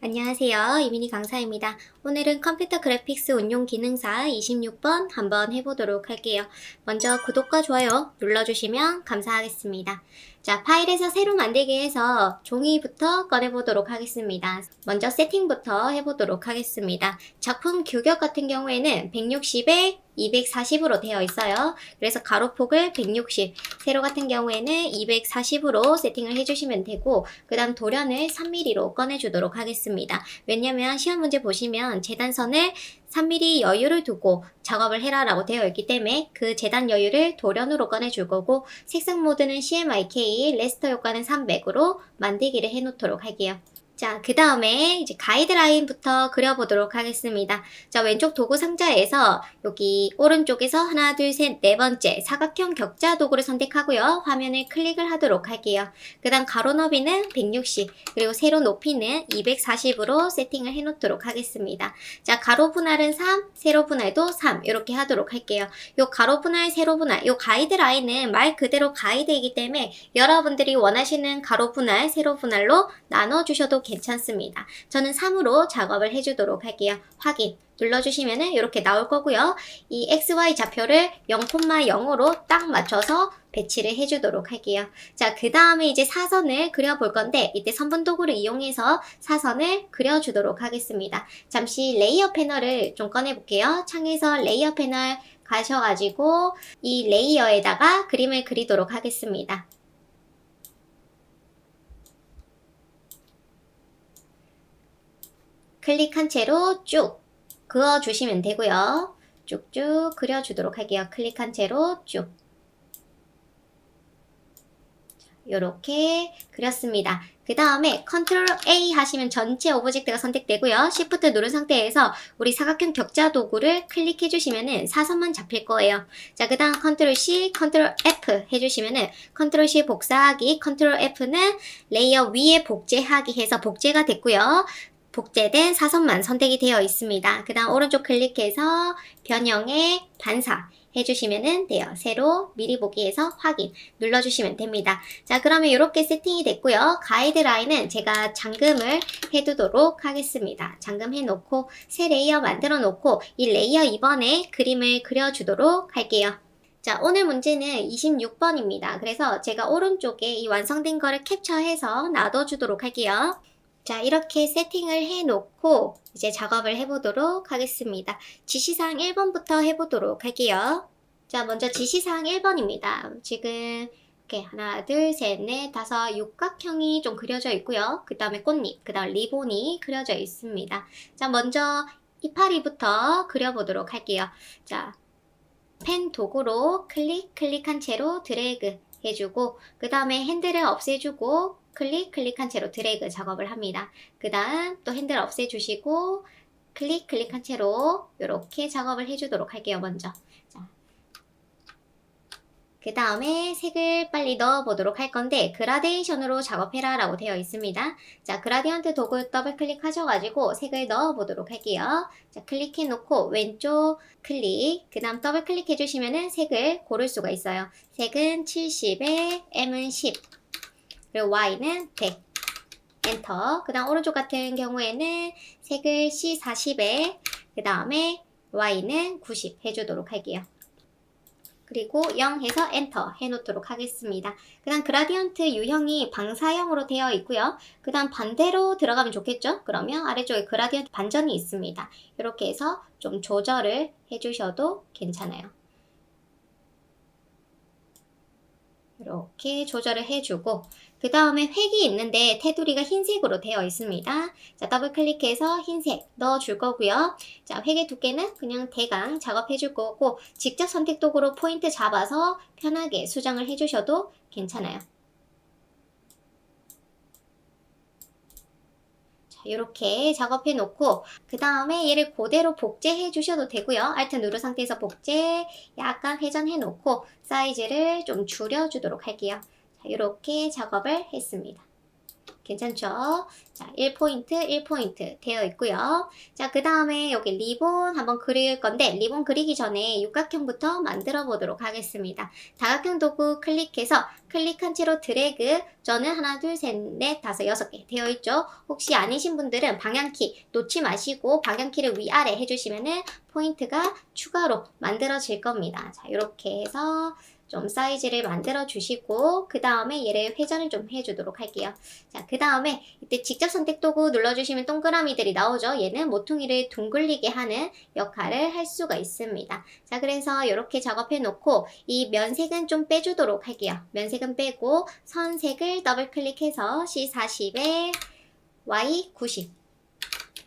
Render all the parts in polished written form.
안녕하세요. 이민희 강사입니다. 오늘은 컴퓨터 그래픽스 운용 기능사 26번 한번 해보도록 할게요. 먼저 구독과 좋아요 눌러주시면 감사하겠습니다. 자, 파일에서 새로 만들기 해서 종이부터 꺼내보도록 하겠습니다. 먼저 세팅부터 해보도록 하겠습니다. 작품 규격 같은 경우에는 160에 240으로 되어 있어요. 그래서 가로폭을 160, 세로 같은 경우에는 240으로 세팅을 해주시면 되고, 그 다음 도련을 3mm로 꺼내주도록 하겠습니다. 왜냐면 시험 문제 보시면 재단선을 3mm 여유를 두고 작업을 해라 라고 되어 있기 때문에 그 재단 여유를 도련으로 꺼내줄 거고, 색상 모드는 CMYK, 레스터 효과는 300으로 만들기를 해놓도록 할게요. 자, 그 다음에 이제 가이드라인부터 그려보도록 하겠습니다. 자, 왼쪽 도구 상자에서 여기 오른쪽에서 하나, 둘, 셋, 네 번째 사각형 격자 도구를 선택하고요. 화면을 클릭을 하도록 할게요. 그 다음 가로 너비는 160, 그리고 세로 높이는 240으로 세팅을 해놓도록 하겠습니다. 자, 가로 분할은 3, 세로 분할도 3 이렇게 하도록 할게요. 요 가로 분할, 세로 분할, 요 가이드라인은 말 그대로 가이드이기 때문에 여러분들이 원하시는 가로 분할, 세로 분할로 나눠주셔도 괜찮습니다. 저는 3으로 작업을 해주도록 할게요. 확인 눌러주시면 이렇게 나올 거고요. 이 XY 좌표를 0,0으로 딱 맞춰서 배치를 해주도록 할게요. 자, 그 다음에 이제 사선을 그려볼 건데 이때 선분 도구를 이용해서 사선을 그려주도록 하겠습니다. 잠시 레이어 패널을 좀 꺼내볼게요. 창에서 레이어 패널 가셔가지고 이 레이어에다가 그림을 그리도록 하겠습니다. 클릭한 채로 쭉 그어주시면 되고요. 쭉쭉 그려주도록 할게요. 클릭한 채로 쭉. 이렇게 그렸습니다. 그 다음에 컨트롤 A 하시면 전체 오브젝트가 선택되고요. Shift 누른 상태에서 우리 사각형 격자 도구를 클릭해 주시면은 사선만 잡힐 거예요. 자, 그 다음 컨트롤 C, 컨트롤 F 해주시면은 컨트롤 C 복사하기, 컨트롤 F는 레이어 위에 복제하기 해서 복제가 됐고요. 복제된 사선만 선택이 되어 있습니다. 그 다음 오른쪽 클릭해서 변형에 반사 해주시면 돼요. 세로 미리 보기에서 확인 눌러주시면 됩니다. 자, 그러면 이렇게 세팅이 됐고요. 가이드라인은 제가 잠금을 해두도록 하겠습니다. 잠금해 놓고 새 레이어 만들어 놓고 이 레이어 2번에 그림을 그려주도록 할게요. 자, 오늘 문제는 26번입니다. 그래서 제가 오른쪽에 이 완성된 거를 캡처해서 놔둬주도록 할게요. 자, 이렇게 세팅을 해놓고 이제 작업을 해보도록 하겠습니다. 지시사항 1번부터 해보도록 할게요. 자, 먼저 지시사항 1번입니다. 지금 이렇게 하나, 둘, 셋, 넷, 다섯 육각형이 좀 그려져 있고요. 그 다음에 꽃잎, 그 다음 리본이 그려져 있습니다. 자, 먼저 이파리부터 그려보도록 할게요. 자, 펜 도구로 클릭한 채로 드래그 해주고 그 다음에 핸들을 없애주고 클릭한 채로 드래그 작업을 합니다. 그 다음 또 핸들 없애주시고 클릭한 채로 이렇게 작업을 해주도록 할게요. 먼저. 자, 그 다음에 색을 빨리 넣어보도록 할 건데 그라데이션으로 작업해라 라고 되어 있습니다. 자, 그라디언트 도구 더블 클릭하셔가지고 색을 넣어보도록 할게요. 자, 클릭해 놓고 왼쪽 클릭, 그 다음 더블 클릭해 주시면은 색을 고를 수가 있어요. 색은 70에 M은 10, 그리고 Y는 100. 엔터. 그 다음 오른쪽 같은 경우에는 색을 C40에 그 다음에 Y는 90 해주도록 할게요. 그리고 0 해서 엔터 해놓도록 하겠습니다. 그 다음 그라디언트 유형이 방사형으로 되어 있고요. 그 다음 반대로 들어가면 좋겠죠? 그러면 아래쪽에 그라디언트 반전이 있습니다. 이렇게 해서 좀 조절을 해주셔도 괜찮아요. 이렇게 조절을 해주고 그 다음에 획이 있는데 테두리가 흰색으로 되어 있습니다. 자, 더블 클릭해서 흰색 넣어줄 거고요. 자, 획의 두께는 그냥 대강 작업해 줄 거고 직접 선택 도구로 포인트 잡아서 편하게 수정을 해주셔도 괜찮아요. 이렇게 작업해 놓고 그 다음에 얘를 그대로 복제해 주셔도 되고요. Alt 누른 상태에서 복제 약간 회전해 놓고 사이즈를 좀 줄여 주도록 할게요. 자, 이렇게 작업을 했습니다. 괜찮죠? 자, 1포인트, 1포인트 되어 있고요. 자, 그 다음에 여기 리본 한번 그릴 건데, 리본 그리기 전에 육각형부터 만들어 보도록 하겠습니다. 다각형 도구 클릭해서 클릭한 채로 드래그, 저는 하나, 둘, 셋, 넷, 다섯, 여섯 개 되어 있죠? 혹시 아니신 분들은 방향키 놓지 마시고 방향키를 위아래 해주시면은 포인트가 추가로 만들어질 겁니다. 자, 이렇게 해서 좀 사이즈를 만들어 주시고 그 다음에 얘를 회전을 좀 해주도록 할게요. 자, 그 다음에 이때 직접 선택 도구 눌러주시면 동그라미들이 나오죠. 얘는 모퉁이를 둥글리게 하는 역할을 할 수가 있습니다. 자, 그래서 이렇게 작업해 놓고 이 면색은 좀 빼주도록 할게요. 면색은 빼고 선색을 더블 클릭해서 C40에 Y90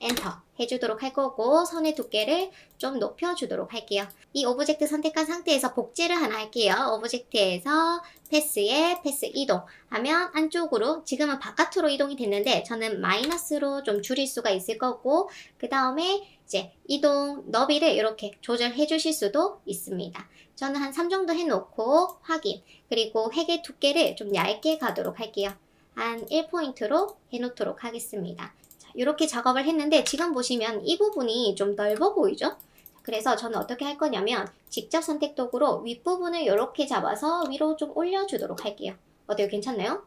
엔터 해주도록 할 거고 선의 두께를 좀 높여주도록 할게요. 이 오브젝트 선택한 상태에서 복제를 하나 할게요. 오브젝트에서 패스에 패스 이동 하면 안쪽으로 지금은 바깥으로 이동이 됐는데 저는 마이너스로 좀 줄일 수가 있을 거고 그 다음에 이제 이동 너비를 이렇게 조절해 주실 수도 있습니다. 저는 한 3 정도 해놓고 확인 그리고 획의 두께를 좀 얇게 가도록 할게요. 한 1포인트로 해놓도록 하겠습니다. 이렇게 작업을 했는데 지금 보시면 이 부분이 좀 넓어 보이죠? 그래서 저는 어떻게 할 거냐면 직접 선택 도구로 윗부분을 이렇게 잡아서 위로 좀 올려주도록 할게요. 어때요? 괜찮나요?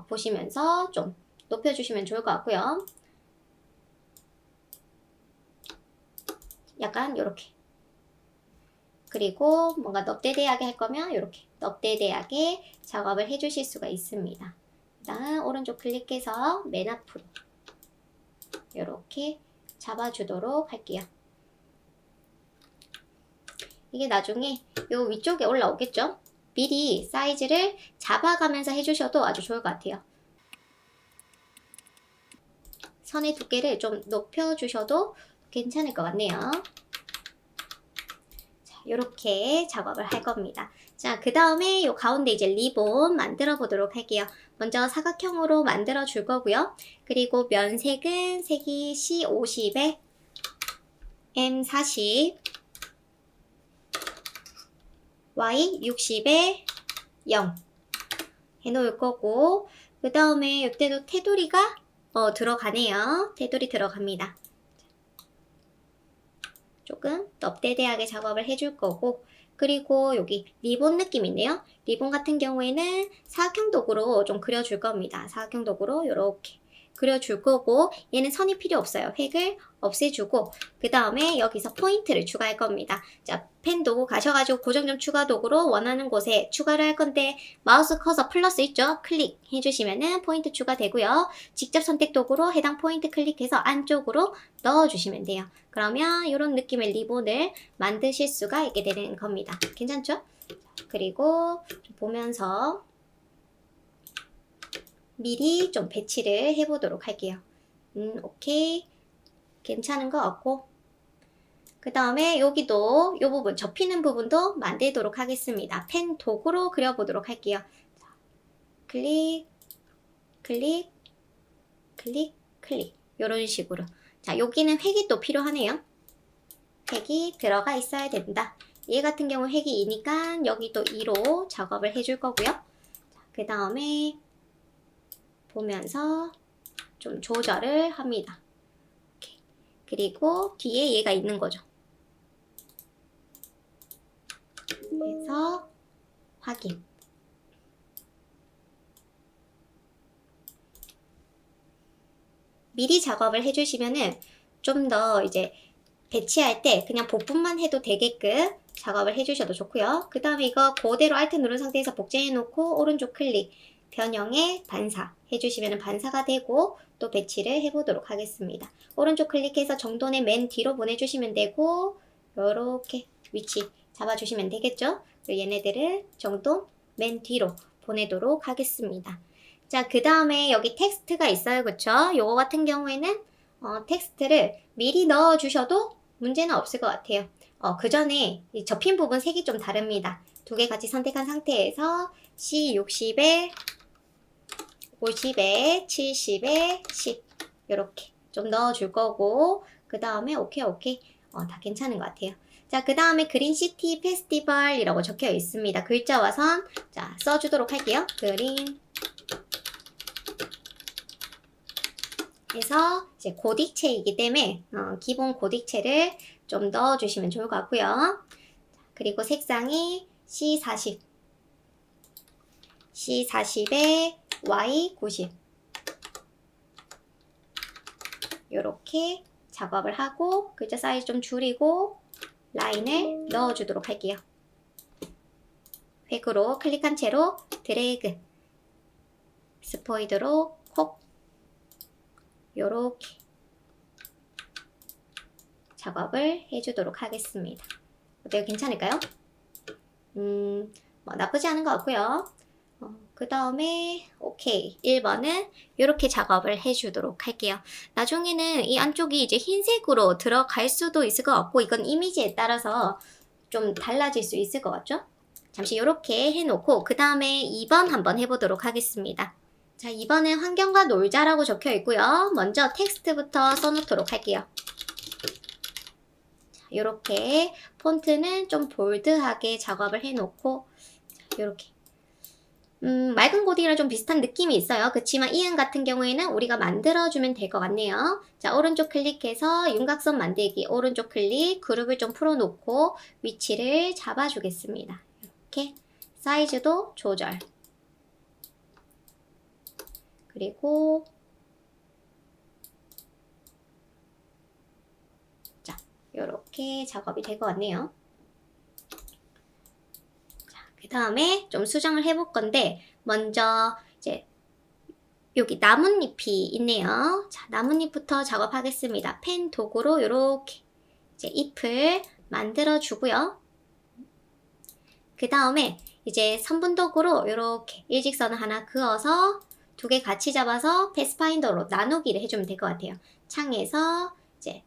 보시면서 좀 높여주시면 좋을 것 같고요. 약간 이렇게. 그리고 뭔가 넙대대하게 할 거면 이렇게 넙대대하게 작업을 해주실 수가 있습니다. 일단 오른쪽 클릭해서 맨 앞으로 이렇게 잡아주도록 할게요. 이게 나중에 요 위쪽에 올라오겠죠? 미리 사이즈를 잡아가면서 해주셔도 아주 좋을 것 같아요. 선의 두께를 좀 높여주셔도 괜찮을 것 같네요. 자, 이렇게 작업을 할 겁니다. 자, 그 다음에 요 가운데 이제 리본 만들어 보도록 할게요. 먼저 사각형으로 만들어 줄 거고요. 그리고 면색은 색이 C50에 M40 Y60에 0 해놓을 거고 그 다음에 이때도 테두리가 들어가네요. 테두리 들어갑니다. 조금 넙대대하게 작업을 해줄 거고 그리고 여기 리본 느낌인데요. 리본 같은 경우에는 사각형 도구로 좀 그려줄 겁니다. 사각형 도구로 이렇게 그려줄 거고 얘는 선이 필요 없어요. 획을 없애주고 그 다음에 여기서 포인트를 추가할 겁니다. 자, 펜 도구 가셔가지고 고정점 추가 도구로 원하는 곳에 추가를 할 건데 마우스 커서 플러스 있죠? 클릭해주시면은 포인트 추가되고요. 직접 선택 도구로 해당 포인트 클릭해서 안쪽으로 넣어주시면 돼요. 그러면 이런 느낌의 리본을 만드실 수가 있게 되는 겁니다. 괜찮죠? 그리고 보면서 미리 좀 배치를 해보도록 할게요. 오케이. 괜찮은 것 같고 그 다음에 여기도 이 부분 접히는 부분도 만들도록 하겠습니다. 펜 도구로 그려보도록 할게요. 자, 클릭 클릭 클릭 클릭 이런 식으로 자 여기는 획이 또 필요하네요. 획이 들어가 있어야 된다. 얘 같은 경우 획이 2니까 여기 또 2로 작업을 해줄 거고요. 그 다음에 보면서 좀 조절을 합니다. 이렇게. 그리고 뒤에 얘가 있는 거죠. 그래서 확인. 미리 작업을 해주시면은 좀 더 이제 배치할 때 그냥 복분만 해도 되게끔 작업을 해주셔도 좋고요. 그 다음에 이거 그대로 Alt 누른 상태에서 복제해 놓고 오른쪽 클릭 변형에 반사 해주시면 반사가 되고 또 배치를 해보도록 하겠습니다. 오른쪽 클릭해서 정돈의 맨 뒤로 보내주시면 되고 이렇게 위치 잡아주시면 되겠죠? 얘네들을 정돈 맨 뒤로 보내도록 하겠습니다. 자, 그 다음에 여기 텍스트가 있어요. 그쵸? 요거 같은 경우에는 텍스트를 미리 넣어주셔도 문제는 없을 것 같아요. 그 전에 접힌 부분 색이 좀 다릅니다. 두 개 같이 선택한 상태에서 C60에 50에 70에 10 이렇게 좀 넣어줄 거고 그 다음에 오케이 다 괜찮은 것 같아요. 자, 그 다음에 그린시티 페스티벌이라고 적혀 있습니다. 글자와 선 자 써주도록 할게요. 그린 해서 이제 고딕체이기 때문에 기본 고딕체를 좀 넣어주시면 좋을 것 같고요. 그리고 색상이 C40, C40에 Y90 이렇게 작업을 하고 글자 사이즈 좀 줄이고 라인을 넣어주도록 할게요. 획으로 클릭한 채로 드래그, 스포이드로 콕 요렇게 작업을 해주도록 하겠습니다. 어때요? 괜찮을까요? 뭐 나쁘지 않은 것 같고요. 그 다음에 오케이 1번은 이렇게 작업을 해주도록 할게요. 나중에는 이 안쪽이 이제 흰색으로 들어갈 수도 있을 것 같고 이건 이미지에 따라서 좀 달라질 수 있을 것 같죠? 잠시 이렇게 해놓고 그 다음에 2번 한번 해보도록 하겠습니다. 자, 2번은 환경과 놀자라고 적혀 있고요. 먼저 텍스트부터 써놓도록 할게요. 이렇게 폰트는 좀 볼드하게 작업을 해놓고 이렇게 맑은 고딕이랑 좀 비슷한 느낌이 있어요. 그치만 이응 같은 경우에는 우리가 만들어주면 될 것 같네요. 자, 오른쪽 클릭해서 윤곽선 만들기, 오른쪽 클릭, 그룹을 좀 풀어놓고 위치를 잡아주겠습니다. 이렇게 사이즈도 조절. 그리고 자, 이렇게 작업이 될 것 같네요. 그 다음에 좀 수정을 해볼 건데 먼저 이제 여기 나뭇잎이 있네요. 자, 나뭇잎부터 작업하겠습니다. 펜 도구로 이렇게 이제 잎을 만들어 주고요. 그 다음에 이제 선분도구로 이렇게 일직선을 하나 그어서 두 개 같이 잡아서 패스파인더로 나누기를 해주면 될 것 같아요. 창에서 이제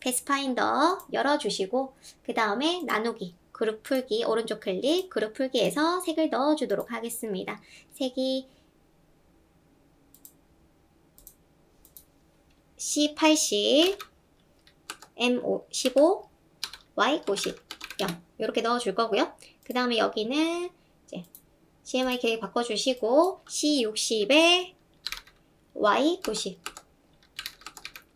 패스파인더 열어주시고 그 다음에 나누기 그룹 풀기 오른쪽 클릭 그룹 풀기에서 색을 넣어주도록 하겠습니다. 색이 C80, M15, Y50, 0 이렇게 넣어줄 거고요. 그 다음에 여기는 이제 CMY 계획 바꿔주시고 C60에 Y90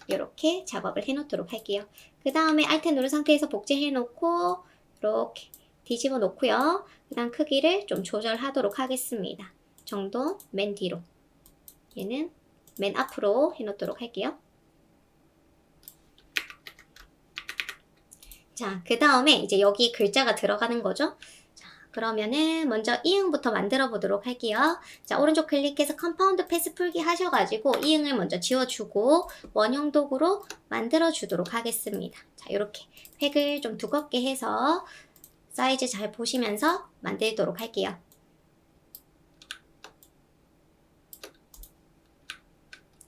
이렇게 작업을 해놓도록 할게요. 그 다음에 Alt 누른 상태에서 복제해 놓고 이렇게 뒤집어 놓고요. 그 다음 크기를 좀 조절하도록 하겠습니다. 정도 맨 뒤로 얘는 맨 앞으로 해놓도록 할게요. 자, 그 다음에 이제 여기 글자가 들어가는 거죠. 자, 그러면은 먼저 이응부터 만들어 보도록 할게요. 자, 오른쪽 클릭해서 컴파운드 패스 풀기 하셔가지고 이응을 먼저 지워주고 원형 도구로 만들어 주도록 하겠습니다. 자, 이렇게 획을 좀 두껍게 해서 사이즈 잘 보시면서 만들도록 할게요.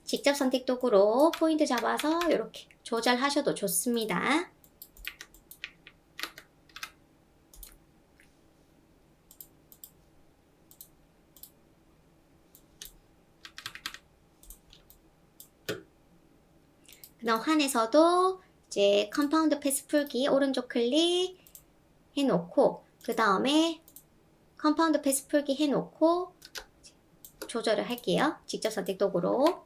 직접 선택 도구로 포인트 잡아서 이렇게 조절하셔도 좋습니다. 그다음 환에서도 이제 컴파운드 패스 풀기 오른쪽 클릭 해놓고 그 다음에 컴파운드 패스 풀기 해놓고 조절을 할게요. 직접 선택 도구로.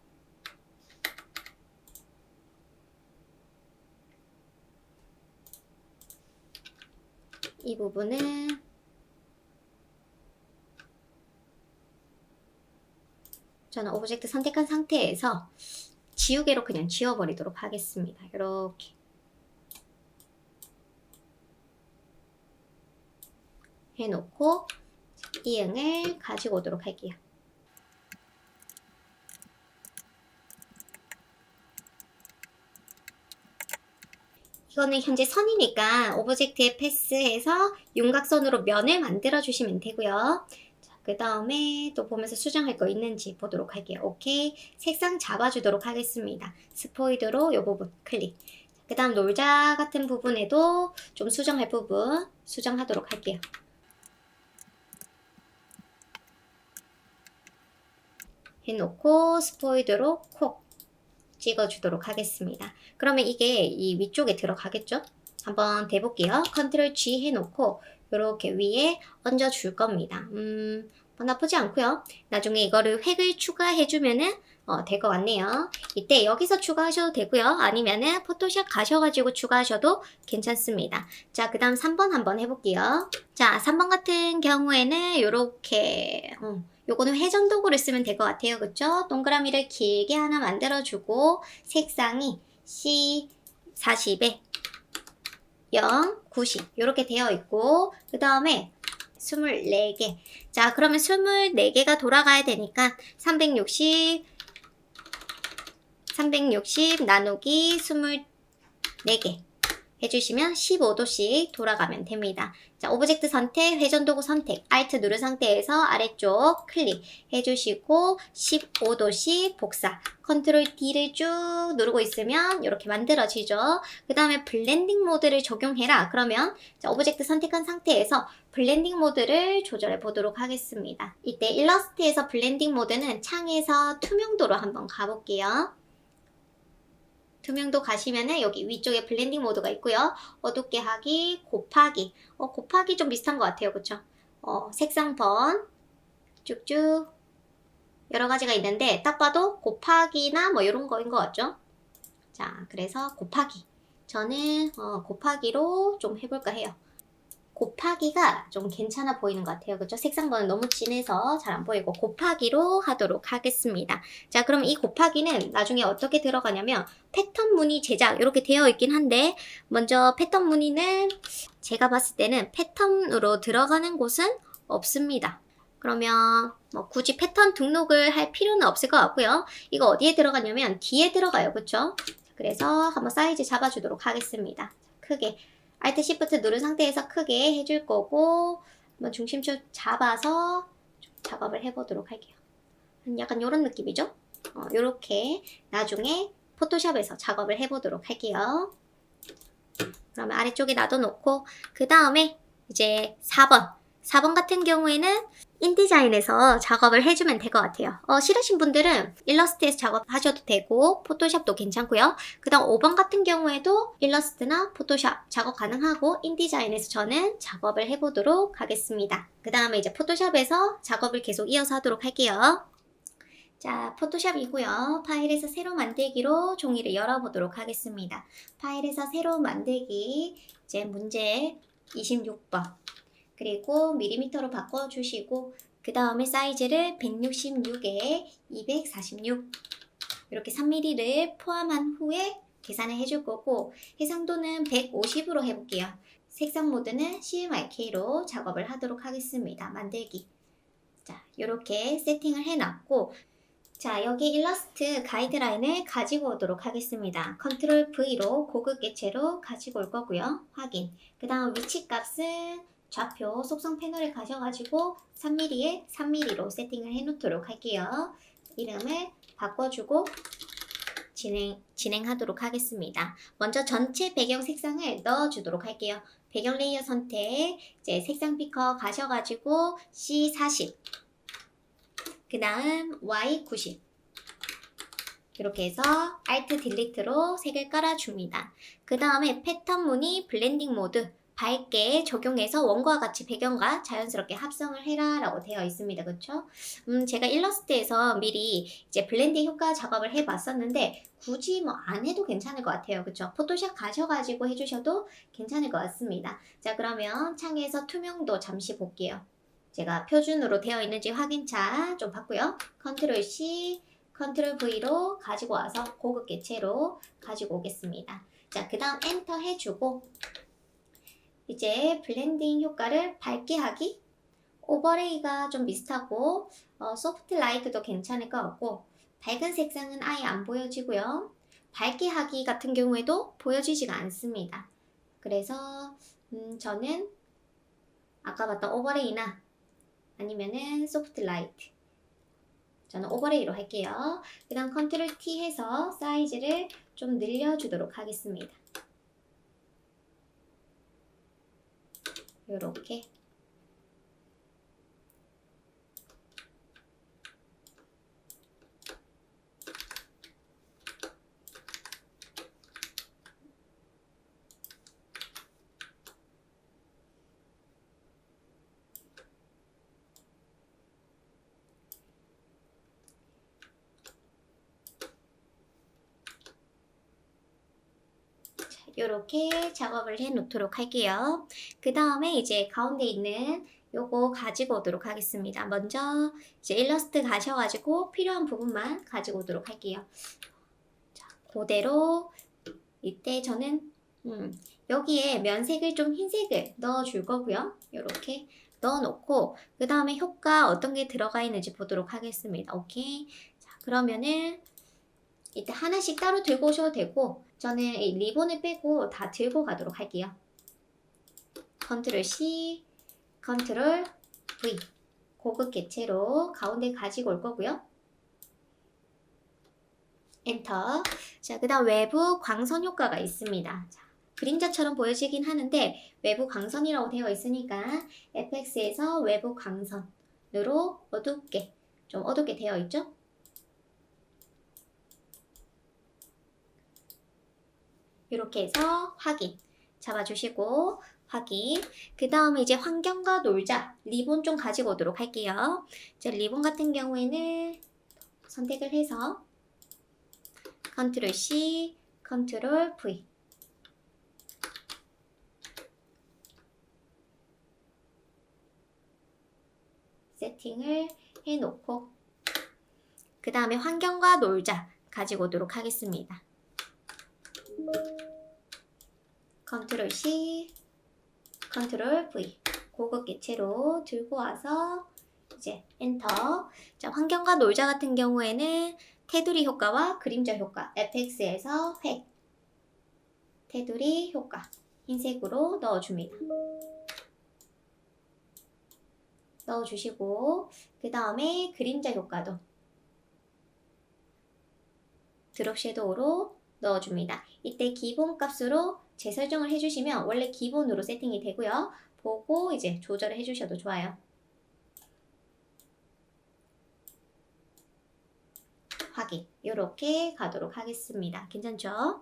이 부분은 저는 오브젝트 선택한 상태에서 지우개로 그냥 지워버리도록 하겠습니다. 이렇게 해놓고 이응을 가지고 오도록 할게요. 이거는 현재 선이니까 오브젝트에 패스해서 윤곽선으로 면을 만들어 주시면 되고요. 그 다음에 또 보면서 수정할 거 있는지 보도록 할게요. 오케이. 색상 잡아주도록 하겠습니다. 스포이드로 이 부분 클릭. 그 다음 놀자 같은 부분에도 좀 수정할 부분 수정하도록 할게요. 해놓고 스포이드로 콕 찍어주도록 하겠습니다. 그러면 이게 이 위쪽에 들어가겠죠? 한번 대볼게요. 컨트롤 G 해놓고 이렇게 위에 얹어줄 겁니다. 나쁘지 않고요. 나중에 이거를 획을 추가해주면은 될 것 같네요. 이때 여기서 추가하셔도 되고요. 아니면은 포토샵 가셔가지고 추가하셔도 괜찮습니다. 자, 그 다음 3번 한번 해볼게요. 자, 3번 같은 경우에는 요렇게 요거는 회전 도구를 쓰면 될 것 같아요. 그쵸? 동그라미를 길게 하나 만들어주고 색상이 C40에 0, 90 이렇게 되어 있고 그 다음에 24개. 자, 그러면 24개가 돌아가야 되니까 360 나누기 24개 해주시면 15도씩 돌아가면 됩니다. 자, 오브젝트 선택, 회전도구 선택, Alt 누른 상태에서 아래쪽 클릭 해주시고 15도씩 복사, 컨트롤 D를 쭉 누르고 있으면 이렇게 만들어지죠. 그 다음에 블렌딩 모드를 적용해라. 그러면 자, 오브젝트 선택한 상태에서 블렌딩 모드를 조절해 보도록 하겠습니다. 이때 일러스트에서 블렌딩 모드는 창에서 투명도로 한번 가볼게요. 투명도 가시면은 여기 위쪽에 블렌딩 모드가 있고요. 어둡게 하기, 곱하기. 곱하기 좀 비슷한 것 같아요. 그쵸? 색상 번 쭉쭉 여러 가지가 있는데 딱 봐도 곱하기나 뭐 이런 거인 것 같죠? 자, 그래서 곱하기. 저는 곱하기로 좀 해볼까 해요. 곱하기가 좀 괜찮아 보이는 것 같아요. 그쵸? 색상번은 너무 진해서 잘 안 보이고 곱하기로 하도록 하겠습니다. 자, 그럼 이 곱하기는 나중에 어떻게 들어가냐면 패턴 무늬 제작 이렇게 되어 있긴 한데 먼저 패턴 무늬는 제가 봤을 때는 패턴으로 들어가는 곳은 없습니다. 그러면 뭐 굳이 패턴 등록을 할 필요는 없을 것 같고요. 이거 어디에 들어가냐면 뒤에 들어가요. 그쵸? 그래서 한번 사이즈 잡아주도록 하겠습니다. 크게 Alt Shift 누른 상태에서 크게 해줄 거고 한번 중심축 잡아서 작업을 해보도록 할게요. 약간 이런 느낌이죠? 이렇게 나중에 포토샵에서 작업을 해보도록 할게요. 그러면 아래쪽에 놔둬놓고 그 다음에 이제 4번 같은 경우에는 인디자인에서 작업을 해주면 될 것 같아요. 싫으신 분들은 일러스트에서 작업하셔도 되고 포토샵도 괜찮고요. 그 다음 5번 같은 경우에도 일러스트나 포토샵 작업 가능하고 인디자인에서 저는 작업을 해보도록 하겠습니다. 그 다음에 이제 포토샵에서 작업을 계속 이어서 하도록 할게요. 자, 포토샵이고요. 파일에서 새로 만들기로 종이를 열어보도록 하겠습니다. 파일에서 새로 만들기 이제 문제 26번 그리고 밀리미터로 바꿔주시고 그 다음에 사이즈를 166에 246 이렇게 3mm를 포함한 후에 계산을 해줄 거고 해상도는 150으로 해볼게요. 색상 모드는 CMYK로 작업을 하도록 하겠습니다. 만들기. 자, 이렇게 세팅을 해놨고 자, 여기 일러스트 가이드라인을 가지고 오도록 하겠습니다. 컨트롤 V로 고급 개체로 가지고 올 거고요. 확인. 그 다음 위치 값은 좌표 속성 패널에 가셔가지고 3mm에 3mm로 세팅을 해 놓도록 할게요. 이름을 바꿔주고 진행하도록 하겠습니다. 먼저 전체 배경 색상을 넣어주도록 할게요. 배경 레이어 선택, 이제 색상 피커 가셔가지고 C40 그 다음 Y90 이렇게 해서 Alt Delete로 색을 깔아줍니다. 그 다음에 패턴 무늬 블렌딩 모드 밝게 적용해서 원과 같이 배경과 자연스럽게 합성을 해라 라고 되어 있습니다. 그쵸? 제가 일러스트에서 미리 이제 블렌딩 효과 작업을 해봤었는데 굳이 뭐 안 해도 괜찮을 것 같아요. 그쵸? 포토샵 가셔가지고 해주셔도 괜찮을 것 같습니다. 자, 그러면 창에서 투명도 잠시 볼게요. 제가 표준으로 되어 있는지 확인차 좀 봤고요. 컨트롤 C, 컨트롤 V로 가지고 와서 고급 개체로 가지고 오겠습니다. 자, 그 다음 엔터 해주고 이제 블렌딩 효과를 밝게 하기 오버레이가 좀 비슷하고 소프트 라이트도 괜찮을 것 같고 밝은 색상은 아예 안 보여지고요. 밝게 하기 같은 경우에도 보여지지가 않습니다. 그래서 저는 아까 봤던 오버레이나 아니면은 소프트 라이트 저는 오버레이로 할게요. 그 다음 컨트롤 T 해서 사이즈를 좀 늘려주도록 하겠습니다. 요렇게 이렇게 작업을 해 놓도록 할게요. 그 다음에 이제 가운데 있는 요거 가지고 오도록 하겠습니다. 먼저 이제 일러스트 가셔가지고 필요한 부분만 가지고 오도록 할게요. 자, 그대로 이때 저는 여기에 면색을 좀 흰색을 넣어줄 거고요. 이렇게 넣어놓고 그 다음에 효과 어떤 게 들어가 있는지 보도록 하겠습니다. 오케이. 자, 그러면은 이때 하나씩 따로 들고 오셔도 되고 저는 이 리본을 빼고 다 들고 가도록 할게요. 컨트롤 C, 컨트롤 V. 고급 개체로 가운데 가지고 올 거고요. 엔터. 자, 그 다음 외부 광선 효과가 있습니다. 자, 그림자처럼 보여지긴 하는데 외부 광선이라고 되어 있으니까 FX에서 외부 광선으로 어둡게, 좀 어둡게 되어 있죠? 이렇게 해서 확인 잡아주시고 확인. 그 다음에 이제 환경과 놀자 리본 좀 가지고 오도록 할게요. 이제 리본 같은 경우에는 선택을 해서 컨트롤 C, 컨트롤 V. 세팅을 해놓고 그 다음에 환경과 놀자 가지고 오도록 하겠습니다. 컨트롤 C, 컨트롤 V. 고급 개체로 들고 와서 이제 엔터. 자, 환경과 놀자 같은 경우에는 테두리 효과와 그림자 효과 FX에서 획 테두리 효과 흰색으로 넣어줍니다. 넣어주시고 그 다음에 그림자 효과도 드롭 섀도우로 넣어줍니다. 이때 기본값으로 재설정을 해주시면 원래 기본으로 세팅이 되고요. 보고 이제 조절을 해주셔도 좋아요. 확인. 이렇게 가도록 하겠습니다. 괜찮죠?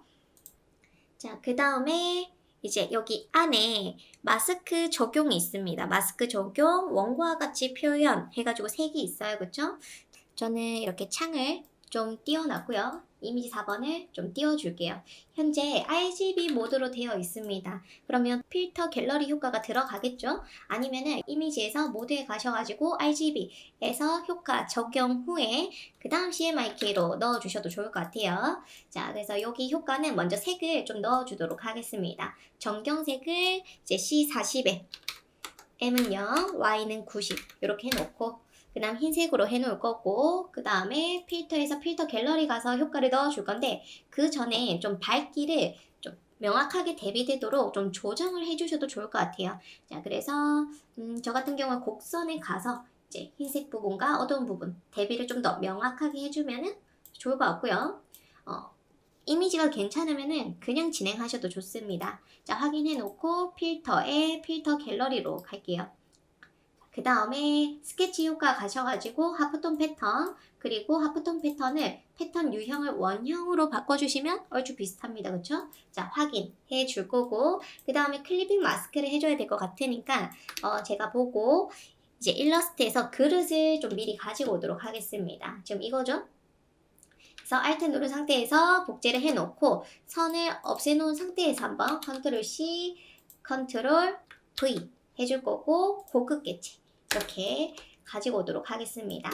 자, 그 다음에 이제 여기 안에 마스크 적용이 있습니다. 마스크 적용, 원고와 같이 표현 해가지고 색이 있어요. 그쵸? 저는 이렇게 창을 좀 띄워놨고요. 이미지 4번을 좀 띄워줄게요. 현재 RGB 모드로 되어 있습니다. 그러면 필터 갤러리 효과가 들어가겠죠? 아니면은 이미지에서 모드에 가셔가지고 RGB에서 효과 적용 후에 그 다음 CMYK로 넣어주셔도 좋을 것 같아요. 자, 그래서 여기 효과는 먼저 색을 좀 넣어주도록 하겠습니다. 정경색을 이제 C40에 M은 0, Y는 90 이렇게 해놓고 그 다음 흰색으로 해놓을 거고 그 다음에 필터에서 필터 갤러리 가서 효과를 넣어줄 건데 그 전에 좀 밝기를 좀 명확하게 대비되도록 좀 조정을 해주셔도 좋을 것 같아요. 자, 그래서 저 같은 경우는 곡선에 가서 이제 흰색 부분과 어두운 부분 대비를 좀 더 명확하게 해주면은 좋을 것 같고요. 이미지가 괜찮으면은 그냥 진행하셔도 좋습니다. 자, 확인해 놓고 필터에 필터 갤러리로 갈게요. 그 다음에 스케치 효과 가셔가지고 하프톤 패턴 그리고 하프톤 패턴을 패턴 유형을 원형으로 바꿔주시면 얼추 비슷합니다. 그쵸? 자, 확인해 줄 거고 그 다음에 클리핑 마스크를 해줘야 될 것 같으니까 제가 보고 이제 일러스트에서 그릇을 좀 미리 가지고 오도록 하겠습니다. 지금 이거죠? 그래서 Alt 누른 상태에서 복제를 해놓고 선을 없애놓은 상태에서 한번 컨트롤 C, 컨트롤 V 해줄 거고 고급 개체 이렇게 가지고 오도록 하겠습니다.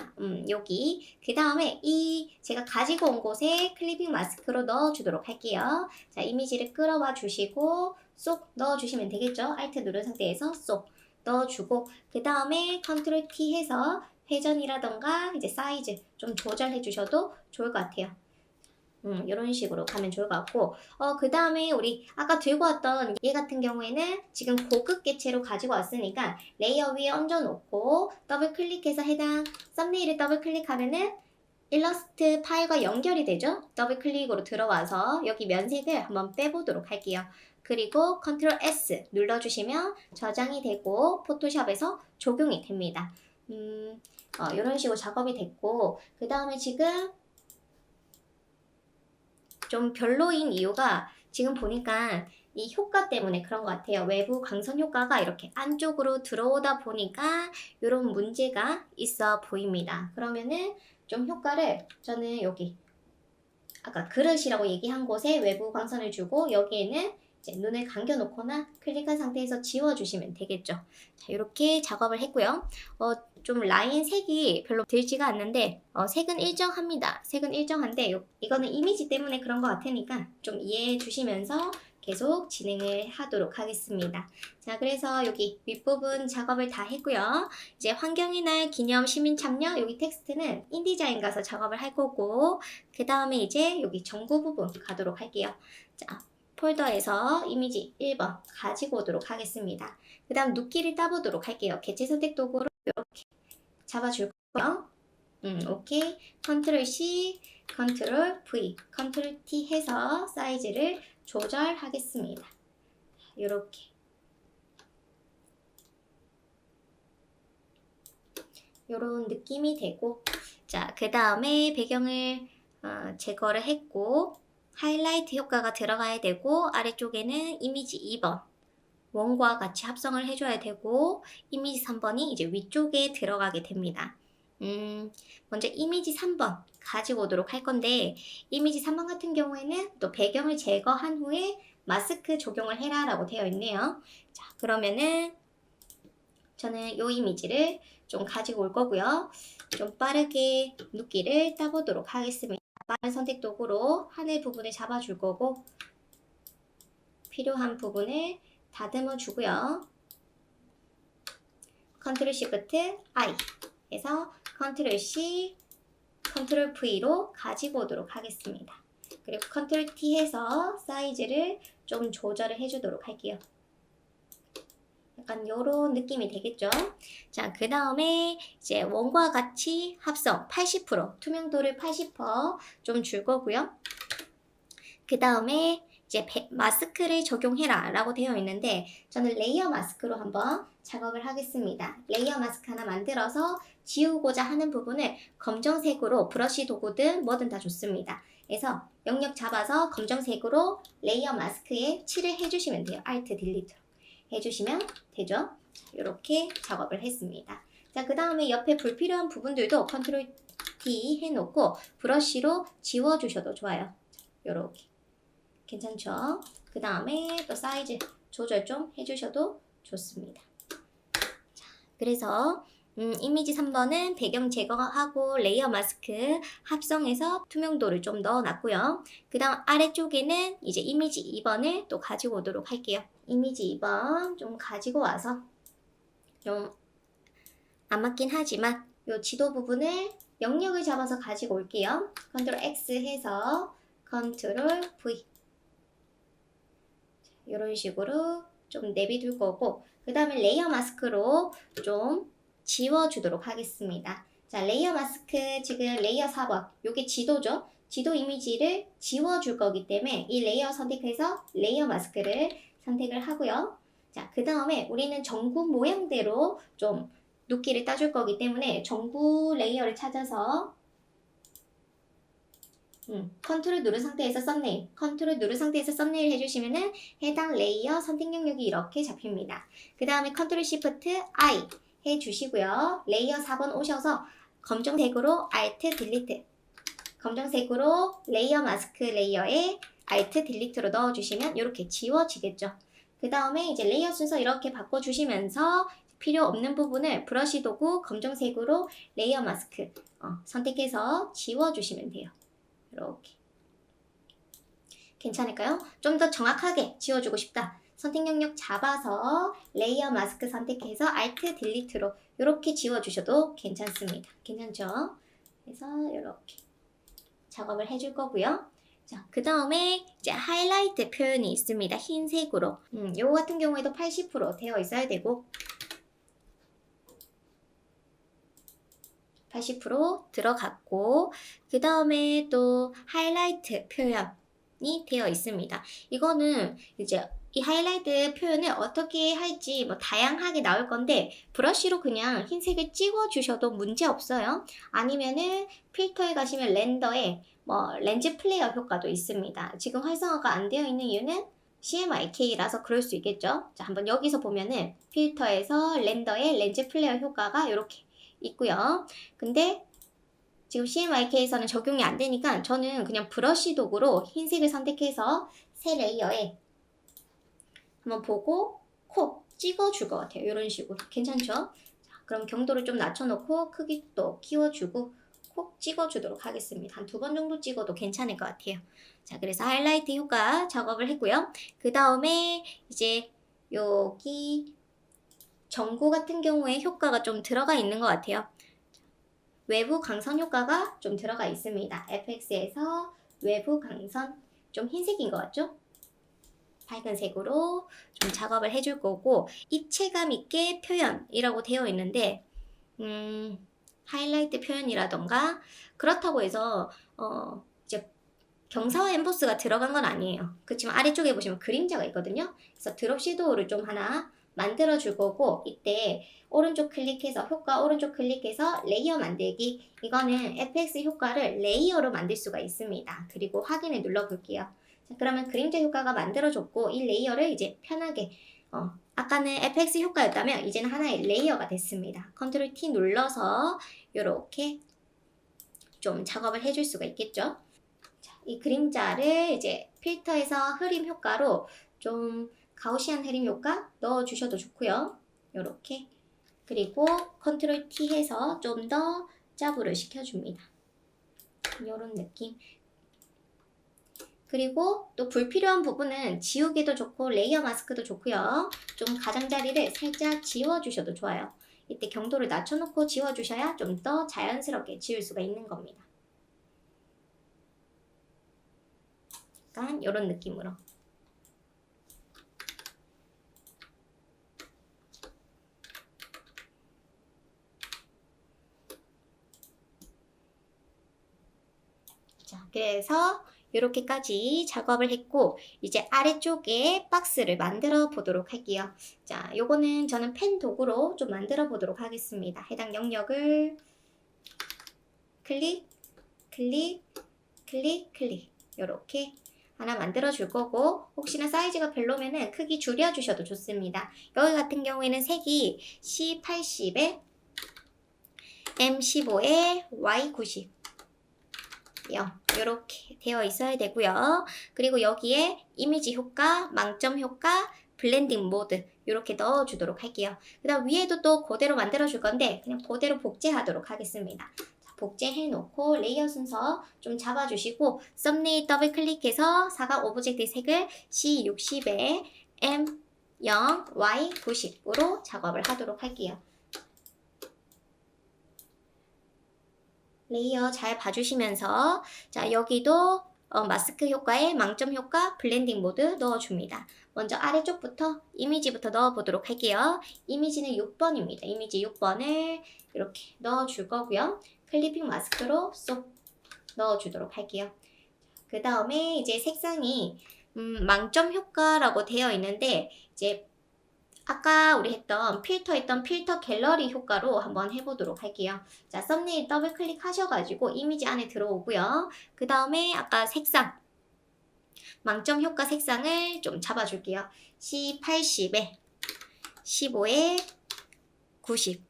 여기 그 다음에 이 제가 가지고 온 곳에 클리핑 마스크로 넣어주도록 할게요. 자, 이미지를 끌어와 주시고 쏙 넣어주시면 되겠죠? Alt 누른 상태에서 쏙 넣어주고 그 다음에 컨트롤 T 해서 회전이라던가 이제 사이즈 좀 조절해 주셔도 좋을 것 같아요. 이런 식으로 가면 좋을 것 같고 그 다음에 우리 아까 들고 왔던 얘 같은 경우에는 지금 고급 개체로 가지고 왔으니까 레이어 위에 얹어놓고 더블 클릭해서 해당 썸네일을 더블 클릭하면은 일러스트 파일과 연결이 되죠? 더블 클릭으로 들어와서 여기 면색을 한번 빼보도록 할게요. 그리고 컨트롤 S 눌러주시면 저장이 되고 포토샵에서 적용이 됩니다. 이런 식으로 작업이 됐고 그 다음에 지금 좀 별로인 이유가 지금 보니까 이 효과 때문에 그런 것 같아요. 외부 광선 효과가 이렇게 안쪽으로 들어오다 보니까 이런 문제가 있어 보입니다. 그러면은 좀 효과를 저는 여기 아까 그릇이라고 얘기한 곳에 외부 광선을 주고 여기에는 이제 눈을 감겨 놓거나 클릭한 상태에서 지워주시면 되겠죠. 자, 이렇게 작업을 했고요. 좀 라인 색이 별로 들지가 않는데 색은 일정합니다. 색은 일정한데 이거는 이미지 때문에 그런 것 같으니까 좀 이해해 주시면서 계속 진행을 하도록 하겠습니다. 자, 그래서 여기 윗부분 작업을 다 했고요. 이제 환경의 날 기념 시민 참여 여기 텍스트는 인디자인 가서 작업을 할 거고, 그 다음에 이제 여기 정보 부분 가도록 할게요. 자, 폴더에서 이미지 1번 가지고 오도록 하겠습니다. 그 다음 눕기를 따보도록 할게요. 개체 선택 도구로 이렇게 잡아줄 거고요. 오케이. 컨트롤 C, 컨트롤 V, 컨트롤 T 해서 사이즈를 조절하겠습니다. 이렇게. 요런 느낌이 되고, 자, 그 다음에 배경을 제거를 했고, 하이라이트 효과가 들어가야 되고, 아래쪽에는 이미지 2번 원과 같이 합성을 해줘야 되고, 이미지 3번이 이제 위쪽에 들어가게 됩니다. 먼저 이미지 3번 가지고 오도록 할 건데, 이미지 3번 같은 경우에는 또 배경을 제거한 후에 마스크 적용을 해라 라고 되어 있네요. 자, 그러면은 저는 이 이미지를 좀 가지고 올 거고요. 좀 빠르게 눕기를 따보도록 하겠습니다. 빠른 선택 도구로 하늘 부분을 잡아줄 거고, 필요한 부분을 다듬어 주고요. 컨트롤 시프트 I 해서 컨트롤 C, 컨트롤 V로 가지고 오도록 하겠습니다. 그리고 컨트롤 T 해서 사이즈를 좀 조절을 해주도록 할게요. 약간 요런 느낌이 되겠죠? 자, 그 다음에 이제 원과 같이 합성 80%, 투명도를 80%좀 줄 거고요. 그 다음에 이제 마스크를 적용해라 라고 되어 있는데, 저는 레이어 마스크로 한번 작업을 하겠습니다. 레이어 마스크 하나 만들어서 지우고자 하는 부분을 검정색으로 브러쉬 도구든 뭐든 다 좋습니다. 그래서 영역 잡아서 검정색으로 레이어 마스크에 칠을 해주시면 돼요. Alt 딜리트로 해주시면 되죠. 이렇게 작업을 했습니다. 자, 그 다음에 옆에 불필요한 부분들도 컨트롤 D 해놓고 브러쉬로 지워주셔도 좋아요. 이렇게 괜찮죠? 그 다음에 또 사이즈 조절 좀 해주셔도 좋습니다. 자, 그래서 이미지 3번은 배경 제거하고 레이어 마스크 합성해서 투명도를 좀 넣어놨고요. 그 다음 아래쪽에는 이제 이미지 2번을 또 가지고 오도록 할게요. 이미지 2번 좀 가지고 와서 좀 안 맞긴 하지만 이 지도 부분을 영역을 잡아서 가지고 올게요. 컨트롤 X 해서 컨트롤 V 이런 식으로 좀 내비둘 거고, 그 다음에 레이어 마스크로 좀 지워주도록 하겠습니다. 자, 레이어 마스크 지금 레이어 4번 요게 지도죠. 지도 이미지를 지워줄 거기 때문에 이 레이어 선택해서 레이어 마스크를 선택을 하고요. 자, 그 다음에 우리는 전구 모양대로 좀 눕기를 따줄 거기 때문에 전구 레이어를 찾아서 컨트롤 누른 상태에서 썸네일, 컨트롤 누른 상태에서 썸네일 해주시면은 해당 레이어 선택 영역이 이렇게 잡힙니다. 그 다음에 컨트롤 시프트 I 해주시고요. 레이어 4번 오셔서 검정색으로 Alt 딜리트, 검정색으로 레이어 마스크 레이어에 Alt 딜리트로 넣어주시면 이렇게 지워지겠죠. 그 다음에 이제 레이어 순서 이렇게 바꿔주시면서 필요 없는 부분을 브러쉬 도구 검정색으로 레이어 마스크 선택해서 지워주시면 돼요. 이렇게 괜찮을까요? 좀 더 정확하게 지워주고 싶다. 선택 영역 잡아서 레이어 마스크 선택해서 Alt 딜리트로 이렇게 지워주셔도 괜찮습니다. 괜찮죠? 그래서 이렇게 작업을 해줄 거고요. 자, 그 다음에 이제 하이라이트 표현이 있습니다. 흰색으로. 요거 같은 경우에도 80% 되어 있어야 되고 80% 들어갔고, 그 다음에 또 하이라이트 표현이 되어 있습니다. 이거는 이제 이 하이라이트 표현을 어떻게 할지 뭐 다양하게 나올 건데, 브러쉬로 그냥 흰색을 찍어 주셔도 문제 없어요. 아니면은 필터에 가시면 렌더에 뭐 렌즈 플레이어 효과도 있습니다. 지금 활성화가 안 되어 있는 이유는 CMYK라서 그럴 수 있겠죠. 자, 한번 여기서 보면은 필터에서 렌더에 렌즈 플레이어 효과가 이렇게 있고요. 근데 지금 CMYK에서는 적용이 안 되니까 저는 그냥 브러쉬 도구로 흰색을 선택해서 새 레이어에 한번 보고 콕 찍어줄 것 같아요. 이런 식으로. 괜찮죠? 자, 그럼 경도를 좀 낮춰놓고 크기 또 키워주고 콕 찍어주도록 하겠습니다. 한 2번 정도 찍어도 괜찮을 것 같아요. 자, 그래서 하이라이트 효과 작업을 했고요. 그 다음에 이제 여기 전구 같은 경우에 효과가 좀 들어가 있는 것 같아요. 외부 강선 효과가 좀 들어가 있습니다. FX에서 외부 강선, 좀 흰색인 것 같죠? 밝은색으로 좀 작업을 해줄 거고, 입체감 있게 표현이라고 되어 있는데 하이라이트 표현이라던가 그렇다고 해서 이제 경사와 엠보스가 들어간 건 아니에요. 그렇지만 아래쪽에 보시면 그림자가 있거든요. 그래서 드롭 섀도우를 좀 하나 만들어 줄 거고, 이때 오른쪽 클릭해서 효과 오른쪽 클릭해서 레이어 만들기, 이거는 FX 효과를 레이어로 만들 수가 있습니다. 그리고 확인을 눌러 볼게요. 자, 그러면 그림자 효과가 만들어졌고, 이 레이어를 이제 편하게 아까는 FX 효과였다면 이제는 하나의 레이어가 됐습니다. 컨트롤 T 눌러서 이렇게 좀 작업을 해줄 수가 있겠죠. 자, 이 그림자를 이제 필터에서 흐림 효과로 좀 가우시안 흐림 효과 넣어주셔도 좋고요. 이렇게. 그리고 컨트롤 T 해서 좀 더 짜부를 시켜줍니다. 이런 느낌. 그리고 또 불필요한 부분은 지우개도 좋고 레이어 마스크도 좋고요. 좀 가장자리를 살짝 지워주셔도 좋아요. 이때 경도를 낮춰놓고 지워주셔야 좀 더 자연스럽게 지울 수가 있는 겁니다. 약간 이런 느낌으로. 자, 그래서 이렇게까지 작업을 했고, 이제 아래쪽에 박스를 만들어 보도록 할게요. 자, 요거는 저는 펜 도구로 좀 만들어 보도록 하겠습니다. 해당 영역을 클릭, 클릭, 클릭, 클릭. 요렇게 하나 만들어 줄 거고, 혹시나 사이즈가 별로면은 크기 줄여 주셔도 좋습니다. 여기 같은 경우에는 색이 C80에 M15에 Y90 이렇게 되어 있어야 되고요. 그리고 여기에 이미지 효과, 망점 효과, 블렌딩 모드 이렇게 넣어주도록 할게요. 그 다음 위에도 또 그대로 만들어줄 건데 그냥 그대로 복제하도록 하겠습니다. 자, 복제해 놓고 레이어 순서 좀 잡아주시고, 썸네일 더블 클릭해서 사각 오브젝트 색을 C60에 M0, Y90으로 작업을 하도록 할게요. 레이어 잘 봐주시면서, 자, 여기도 마스크 효과에 망점 효과, 블렌딩 모드 넣어줍니다. 먼저 아래쪽부터 이미지부터 넣어보도록 할게요. 이미지는 6번입니다. 이미지 6번을 이렇게 넣어줄 거고요. 클리핑 마스크로 쏙 넣어주도록 할게요. 그 다음에 이제 색상이 망점 효과라고 되어 있는데, 이제 아까 우리 했던 필터 갤러리 효과로 한번 해보도록 할게요. 자, 썸네일 더블 클릭하셔가지고 이미지 안에 들어오고요. 그 다음에 아까 색상, 망점 효과 색상을 좀 잡아줄게요. C80에 15에 90.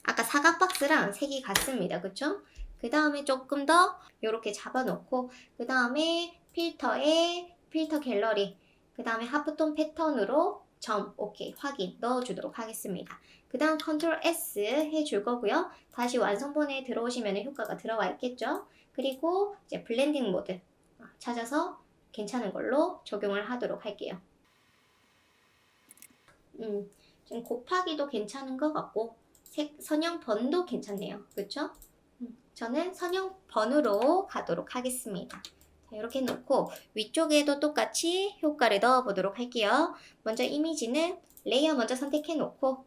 아까 사각 박스랑 색이 같습니다. 그쵸? 그 다음에 조금 더 이렇게 잡아놓고, 그 다음에 필터에 필터 갤러리, 그 다음에 하프톤 패턴으로 점, 오케이, 확인 넣어주도록 하겠습니다. 그 다음 컨트롤 S 해줄 거고요. 다시 완성본에 들어오시면 효과가 들어와 있겠죠. 그리고 이제 블렌딩 모드 찾아서 괜찮은 걸로 적용을 하도록 할게요. 좀 곱하기도 괜찮은 것 같고 선형 번도 괜찮네요. 그쵸? 저는 선형 번으로 가도록 하겠습니다. 자, 이렇게 놓고 위쪽에도 똑같이 효과를 넣어 보도록 할게요. 먼저 이미지는 레이어 먼저 선택해 놓고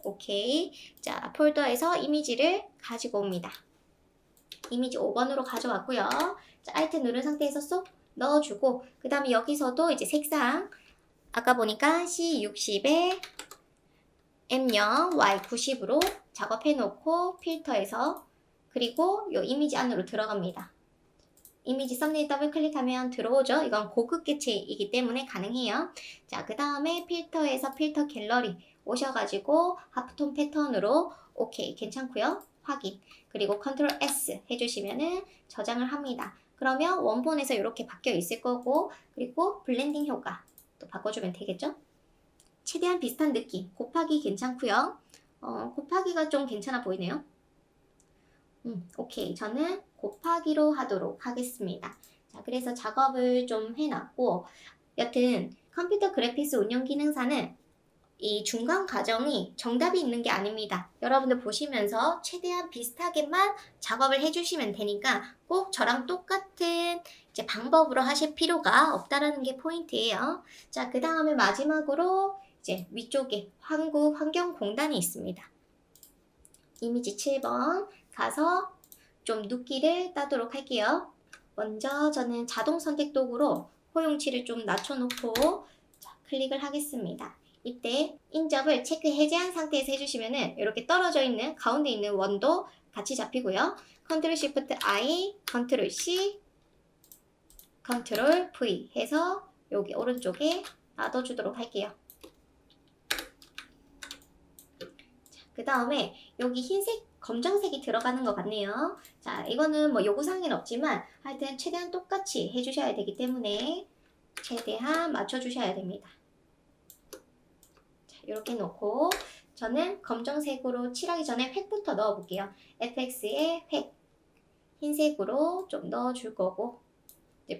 오케이. 자, 폴더에서 이미지를 가지고 옵니다. 이미지 5번으로 가져왔고요. 자, Alt 누른 상태에서 쏙 넣어주고, 그 다음에 여기서도 이제 색상 아까 보니까 C60에 M0, Y90으로 작업해 놓고 필터에서, 그리고 이 이미지 안으로 들어갑니다. 이미지 썸네일 더블 클릭하면 들어오죠. 이건 고급 개체이기 때문에 가능해요. 자, 그 다음에 필터에서 필터 갤러리 오셔가지고 하프톤 패턴으로 오케이, 괜찮고요. 확인. 그리고 컨트롤 S 해주시면은 저장을 합니다. 그러면 원본에서 이렇게 바뀌어 있을 거고, 그리고 블렌딩 효과 또 바꿔주면 되겠죠? 최대한 비슷한 느낌. 곱하기 괜찮고요. 곱하기가 좀 괜찮아 보이네요. 오케이. 저는 곱하기로 하도록 하겠습니다. 자, 그래서 작업을 좀 해놨고, 여튼 컴퓨터 그래픽스 운영 기능사는 이 중간 과정이 정답이 있는 게 아닙니다. 여러분들 보시면서 최대한 비슷하게만 작업을 해주시면 되니까 꼭 저랑 똑같은 이제 방법으로 하실 필요가 없다라는 게 포인트예요. 자, 그 다음에 마지막으로 이제 위쪽에 환경공단이 있습니다. 이미지 7번 가서 좀 눕기를 따도록 할게요. 먼저 저는 자동 선택 도구로 호용치를 좀 낮춰놓고 자, 클릭을 하겠습니다. 이때 인접을 체크 해제한 상태에서 해주시면은 이렇게 떨어져 있는 가운데 있는 원도 같이 잡히고요. 컨트롤 시프트 I, 컨트롤 C, 컨트롤 V 해서 여기 오른쪽에 놔둬주도록 할게요. 그 다음에 여기 흰색, 검정색이 들어가는 것 같네요. 자, 이거는 뭐 요구사항은 없지만 하여튼 최대한 똑같이 해주셔야 되기 때문에 최대한 맞춰주셔야 됩니다. 자, 이렇게 놓고 저는 검정색으로 칠하기 전에 획부터 넣어볼게요. fx에 획, 흰색으로 좀 넣어줄 거고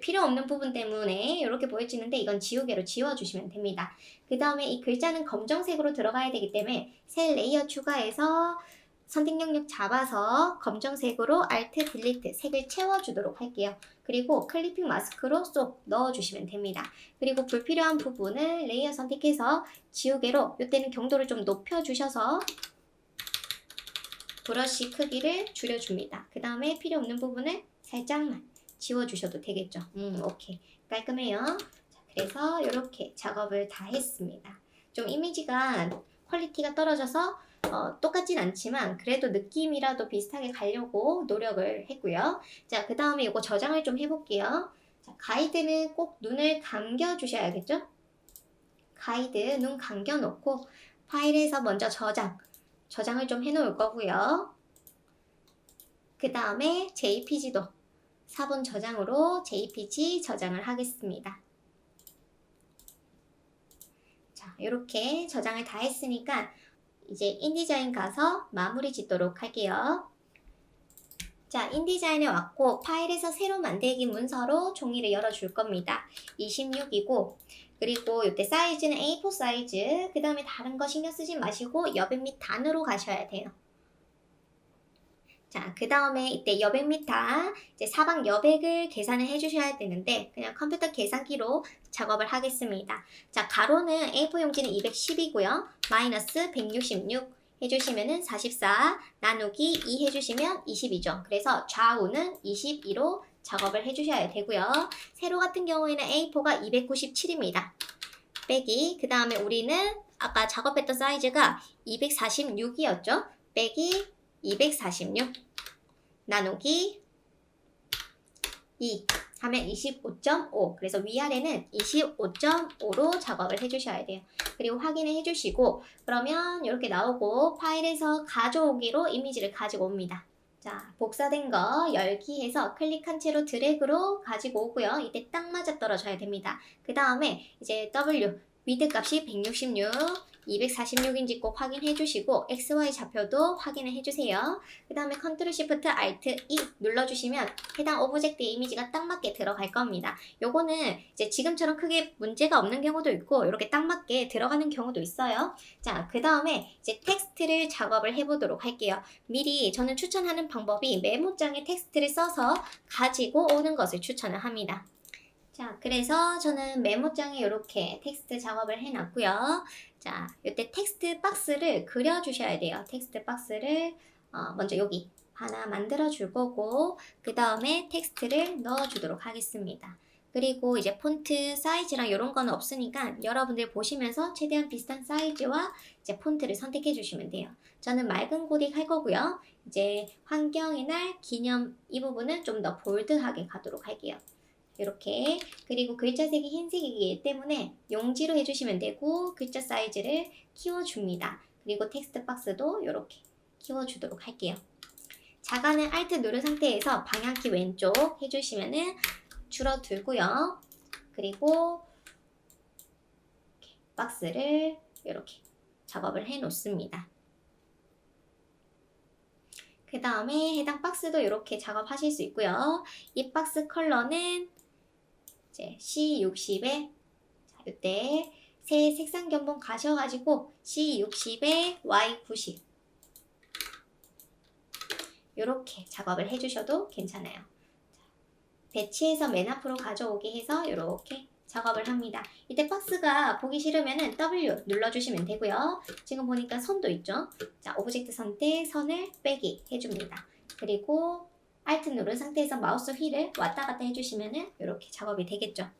필요 없는 부분 때문에 이렇게 보여지는데 이건 지우개로 지워주시면 됩니다. 그 다음에 이 글자는 검정색으로 들어가야 되기 때문에 새 레이어 추가해서 선택 영역 잡아서 검정색으로 Alt, Delete 색을 채워주도록 할게요. 그리고 클리핑 마스크로 쏙 넣어주시면 됩니다. 그리고 불필요한 부분을 레이어 선택해서 지우개로 이때는 경도를 좀 높여주셔서 브러쉬 크기를 줄여줍니다. 그 다음에 필요 없는 부분을 살짝만 지워주셔도 되겠죠. 오케이. 깔끔해요. 자, 그래서 이렇게 작업을 다 했습니다. 좀 이미지가 퀄리티가 떨어져서 똑같진 않지만 그래도 느낌이라도 비슷하게 가려고 노력을 했고요. 자, 그 다음에 이거 저장을 좀 해볼게요. 자, 가이드는 꼭 눈을 감겨주셔야겠죠? 가이드 눈 감겨놓고 파일에서 먼저 저장을 좀 해놓을 거고요. 그 다음에 JPG도 4번 저장으로 JPG 저장을 하겠습니다. 자, 이렇게 저장을 다 했으니까 이제 인디자인 가서 마무리 짓도록 할게요. 자, 인디자인에 왔고 파일에서 새로 만들기 문서로 종이를 열어줄 겁니다. 26이고 그리고 이때 사이즈는 A4 사이즈, 그 다음에 다른 거 신경 쓰지 마시고 여백 및 단으로 가셔야 돼요. 자, 그 다음에 이때 여백 및 단, 이제 사방 여백을 계산을 해주셔야 되는데 그냥 컴퓨터 계산기로 작업을 하겠습니다. 자, 가로는 A4 용지는 210이고요. 마이너스 166 해주시면은 44, 나누기 2 해주시면 22죠. 그래서 좌우는 22로 작업을 해주셔야 되고요. 세로 같은 경우에는 A4가 297입니다. 빼기, 그 다음에 우리는 아까 작업했던 사이즈가 246이었죠. 빼기 246 나누기 2 하면 25.5. 그래서 위아래는 25.5로 작업을 해주셔야 돼요. 그리고 확인을 해주시고 그러면 이렇게 나오고 파일에서 가져오기로 이미지를 가지고 옵니다. 자, 복사된 거 열기해서 클릭한 채로 드래그로 가지고 오고요. 이때 딱 맞아 떨어져야 됩니다. 그 다음에 이제 W 위드 값이 166, 246인지 꼭 확인해 주시고 XY 좌표도 확인을 해주세요. 그 다음에 컨트롤 시프트 Alt E 눌러주시면 해당 오브젝트 이미지가 딱 맞게 들어갈 겁니다. 요거는 이제 지금처럼 크게 문제가 없는 경우도 있고 이렇게 딱 맞게 들어가는 경우도 있어요. 자, 그 다음에 이제 텍스트를 작업을 해보도록 할게요. 미리 저는 추천하는 방법이 메모장에 텍스트를 써서 가지고 오는 것을 추천을 합니다. 자, 그래서 저는 메모장에 이렇게 텍스트 작업을 해놨고요. 자, 이때 텍스트 박스를 그려주셔야 돼요. 텍스트 박스를 먼저 여기 하나 만들어 줄 거고 그 다음에 텍스트를 넣어 주도록 하겠습니다. 그리고 이제 폰트 사이즈랑 이런 거는 없으니까 여러분들 보시면서 최대한 비슷한 사이즈와 이제 폰트를 선택해 주시면 돼요. 저는 맑은 고딕 할 거고요. 이제 환경의 날 기념 이 부분은 좀 더 볼드하게 가도록 할게요. 이렇게. 그리고 글자색이 흰색이기 때문에 용지로 해주시면 되고 글자 사이즈를 키워줍니다. 그리고 텍스트 박스도 이렇게 키워주도록 할게요. 자가는 Alt 누른 상태에서 방향키 왼쪽 해주시면은 줄어들고요. 그리고 박스를 이렇게 작업을 해 놓습니다. 그 다음에 해당 박스도 이렇게 작업하실 수 있고요. 이 박스 컬러는 이제 C60에 이때 새 색상 견본 가셔가지고 C60에 Y90 이렇게 작업을 해주셔도 괜찮아요. 배치해서 맨 앞으로 가져오게 해서 이렇게 작업을 합니다. 이때 박스가 보기 싫으면 W 눌러주시면 되고요. 지금 보니까 선도 있죠. 자, 오브젝트 선택, 선을 빼기 해줍니다. 그리고 Alt 누른 상태에서 마우스 휠을 왔다 갔다 해주시면 이렇게 작업이 되겠죠.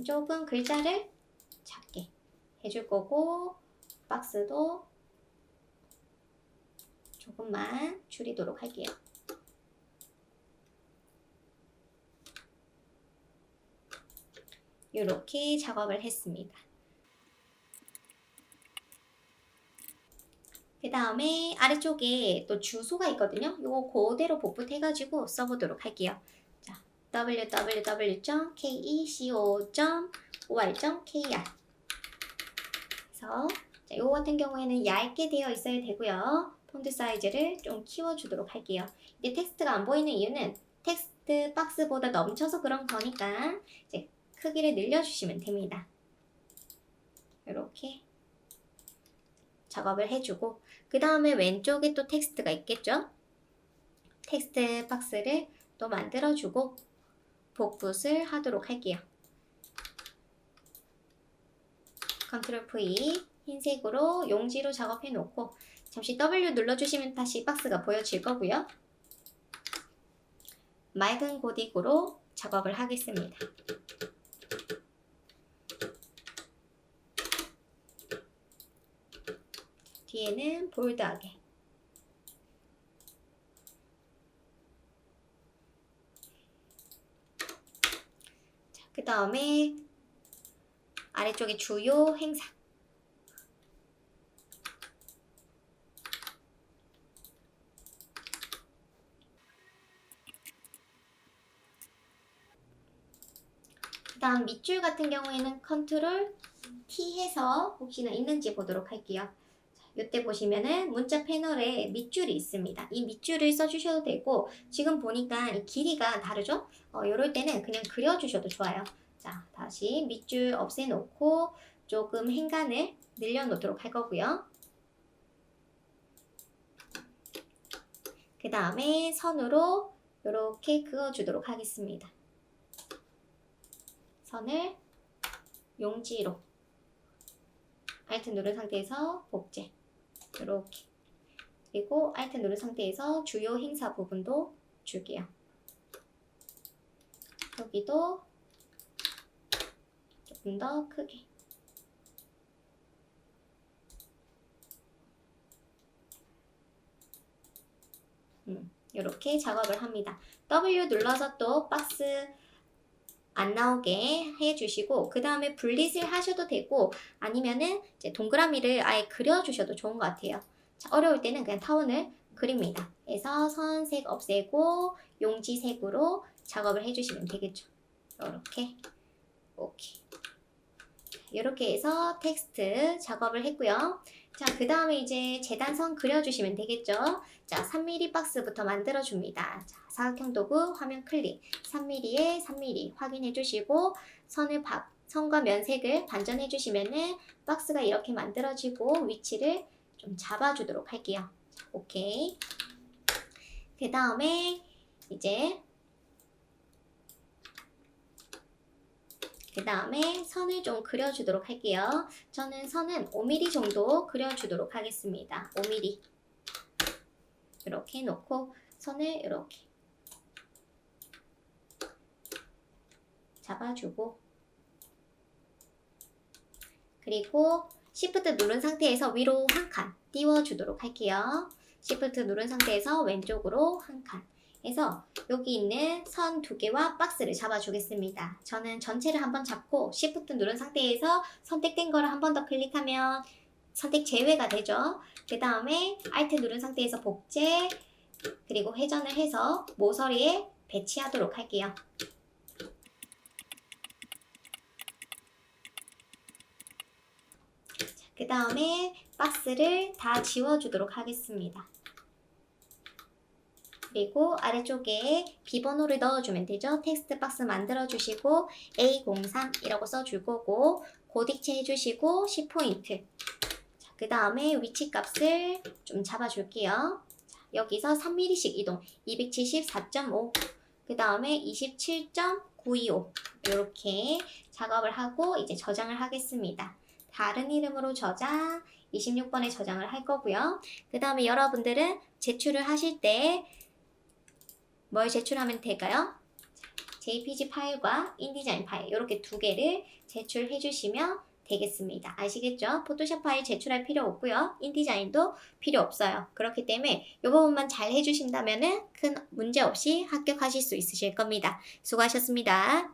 조금 글자를 작게 해줄 거고 박스도 조금만 줄이도록 할게요. 이렇게 작업을 했습니다. 그 다음에 아래쪽에 또 주소가 있거든요. 이거 그대로 복붙해가지고 써보도록 할게요. 자, www.keco.or.kr 그래서 자, 이거 같은 경우에는 얇게 되어 있어야 되고요. 폰트 사이즈를 좀 키워주도록 할게요. 이제 텍스트가 안 보이는 이유는 텍스트 박스보다 넘쳐서 그런 거니까 이제 크기를 늘려주시면 됩니다. 이렇게 작업을 해주고 그 다음에 왼쪽에 또 텍스트가 있겠죠? 텍스트 박스를 또 만들어주고 복붙을 하도록 할게요. 컨트롤 V 흰색으로 용지로 작업해 놓고 잠시 W 눌러주시면 다시 박스가 보여질 거고요. 맑은 고딕으로 작업을 하겠습니다. 뒤에는 볼드하게. 그 다음에 아래쪽에 주요 행사. 그 다음 밑줄 같은 경우에는 컨트롤 T 해서 혹시나 있는지 보도록 할게요. 이때 보시면은 문자 패널에 밑줄이 있습니다. 이 밑줄을 써주셔도 되고 지금 보니까 이 길이가 다르죠? 이럴 때는 그냥 그려주셔도 좋아요. 자, 다시 밑줄 없애놓고 조금 행간을 늘려놓도록 할 거고요. 그 다음에 선으로 이렇게 그어주도록 하겠습니다. 선을 용지로 Alt 누른 상태에서 복제 이렇게 그리고 Alt 누른 상태에서 주요 행사 부분도 줄게요. 여기도 조금 더 크게 이렇게 작업을 합니다. W 눌러서 또 박스 안 나오게 해주시고 그 다음에 분릿을 하셔도 되고 아니면은 이제 동그라미를 아예 그려주셔도 좋은 것 같아요. 자, 어려울 때는 그냥 타원을 그립니다. 그래서 선색 없애고 용지색으로 작업을 해주시면 되겠죠. 이렇게 오케이. 이렇게 해서 텍스트 작업을 했고요. 자, 그 다음에 이제 재단선 그려주시면 되겠죠. 자, 3mm 박스부터 만들어줍니다. 자, 사각형 도구 화면 클릭 3mm에 3mm 확인해 주시고 선과 면색을 반전해 주시면은 박스가 이렇게 만들어지고 위치를 좀 잡아주도록 할게요. 자, 오케이. 그 다음에 이제 그 다음에 선을 좀 그려주도록 할게요. 저는 선은 5mm 정도 그려주도록 하겠습니다. 5mm 이렇게 놓고 선을 이렇게 잡아주고 그리고 Shift 누른 상태에서 위로 한 칸 띄워주도록 할게요. Shift 누른 상태에서 왼쪽으로 한 칸 해서 여기 있는 선 2개와 박스를 잡아주겠습니다. 저는 전체를 한번 잡고 Shift 누른 상태에서 선택된 거를 한 번 더 클릭하면 선택 제외가 되죠. 그 다음에 Alt 누른 상태에서 복제 그리고 회전을 해서 모서리에 배치하도록 할게요. 그 다음에 박스를 다 지워주도록 하겠습니다. 그리고 아래쪽에 비번호를 넣어주면 되죠. 텍스트 박스 만들어주시고 A03이라고 써줄 거고 고딕체 해주시고 10포인트. 그 다음에 위치 값을 좀 잡아줄게요. 자, 여기서 3mm씩 이동 274.5. 그 다음에 27.925 이렇게 작업을 하고 이제 저장을 하겠습니다. 다른 이름으로 저장 26번에 저장을 할 거고요. 그 다음에 여러분들은 제출을 하실 때 뭘 제출하면 될까요? JPG 파일과 인디자인 파일 이렇게 두 개를 제출해 주시면 되겠습니다. 아시겠죠? 포토샵 파일 제출할 필요 없고요. 인디자인도 필요 없어요. 그렇기 때문에 이 부분만 잘 해주신다면 큰 문제 없이 합격하실 수 있으실 겁니다. 수고하셨습니다.